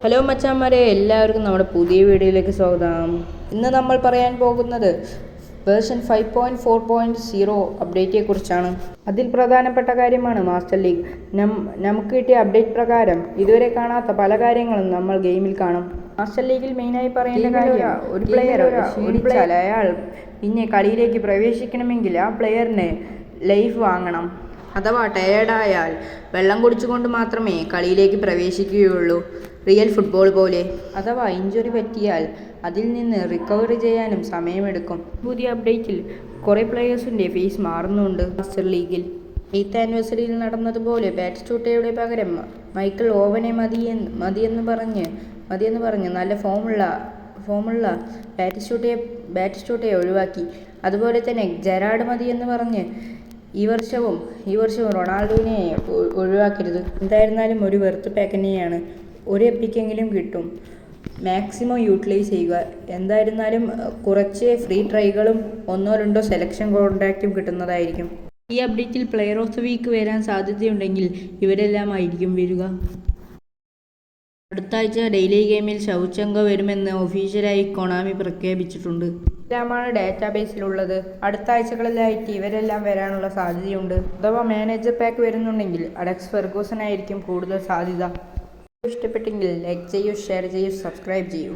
Hello മച്ചാന്മാരെ, എല്ലാവർക്കും നമ്മുടെ പുതിയ വീഡിയോയിലേക്ക് സ്വാഗതം. ഇന്ന് നമ്മൾ പറയാൻ പോകുന്നത് വേർഷൻ 5.4.0 അപ്ഡേറ്റിനെ കുറിച്ചാണ്. അതിൽ പ്രധാനപ്പെട്ട കാര്യമാണ് മാസ്റ്റർ ലീഗ്. നമുക്ക് കിട്ടിയ അപ്ഡേറ്റ് പ്രകാരം ഇതുവരെ കാണാത്ത പല കാര്യങ്ങളും നമ്മൾ ഗെയിമിൽ കാണും. മാസ്റ്റർ ലീഗിൽ മെയിനായി പറയേണ്ട കാര്യം, ഒരു പ്ലെയർ ക്ഷീണിച്ചാൽ അയാൾ പിന്നെ കളിയിലേക്ക് പ്രവേശിക്കണമെങ്കിൽ ആ പ്ലെയറിന് ലൈഫ് വാങ്ങണം. അഥവാ ടയേർഡായാൽ വെള്ളം കുടിച്ചുകൊണ്ട് മാത്രമേ കളിയിലേക്ക് പ്രവേശിക്കുകയുള്ളൂ. റിയൽ ഫുട്ബോൾ പോലെ. അഥവാ ഇഞ്ചുറി പറ്റിയാൽ അതിൽ നിന്ന് റിക്കവറി ചെയ്യാനും സമയമെടുക്കും. പുതിയ അപ്ഡേറ്റിൽ കുറേ പ്ലെയേഴ്സിൻ്റെ ഫേസ് മാറുന്നുണ്ട്. മാസ്റ്റർ ലീഗിൽ 8th ആനിവേഴ്സറിയിൽ നടന്നതുപോലെ ബാറ്റിസ്റ്റൂട്ടയുടെ പകരം മൈക്കിൾ ഓവനെ മതിയെന്ന് പറഞ്ഞ് നല്ല ഫോമുള്ള ബാറ്റിസ്റ്റൂട്ടയെ ഒഴിവാക്കി. അതുപോലെ തന്നെ ജെറാർഡ് മതിയെന്ന് പറഞ്ഞ് ഈ വർഷവും റൊണാൾഡോനെ ഒഴിവാക്കരുത്. എന്തായിരുന്നാലും ഒരു വെർത്ത് പാക്ക് തന്നെയാണ്. ഒരു എപ്പിക്കെങ്കിലും കിട്ടും. മാക്സിമം യൂട്ടിലൈസ് ചെയ്യുക. എന്തായിരുന്നാലും കുറച്ച് ഫ്രീ ട്രൈകളും 1-2 സെലക്ഷൻ കോൺട്രാക്റ്റും കിട്ടുന്നതായിരിക്കും. ഈ അപ്ഡേറ്റിൽ പ്ലെയർ ഓഫ് ദ വീക്ക് വരാൻ സാധ്യതയുണ്ടെങ്കിൽ ഇവരെല്ലാം ആയിരിക്കും വരിക. അടുത്ത ആഴ്ച ഡെയിലി ഗെയിമിൽ ശൗചങ്ക വരുമെന്ന് ഒഫീഷ്യലായി കൊണാമി പ്രഖ്യാപിച്ചിട്ടുണ്ട്. ഇതെല്ലാമാണ് ഡാറ്റാബേസിലുള്ളത്. അടുത്ത ആഴ്ചകളിലായിട്ട് ഇവരെല്ലാം വരാനുള്ള സാധ്യതയുണ്ട്. അഥവാ മാനേജർ പാക്ക് വരുന്നുണ്ടെങ്കിൽ അലക്സ് ഫെർഗൂസൺ ആയിരിക്കും കൂടുതൽ സാധ്യത. ഇഷ്ടപ്പെട്ടെങ്കിൽ ലൈക്ക് ചെയ്യൂ, ഷെയർ ചെയ്യൂ, സബ്സ്ക്രൈബ് ചെയ്യൂ.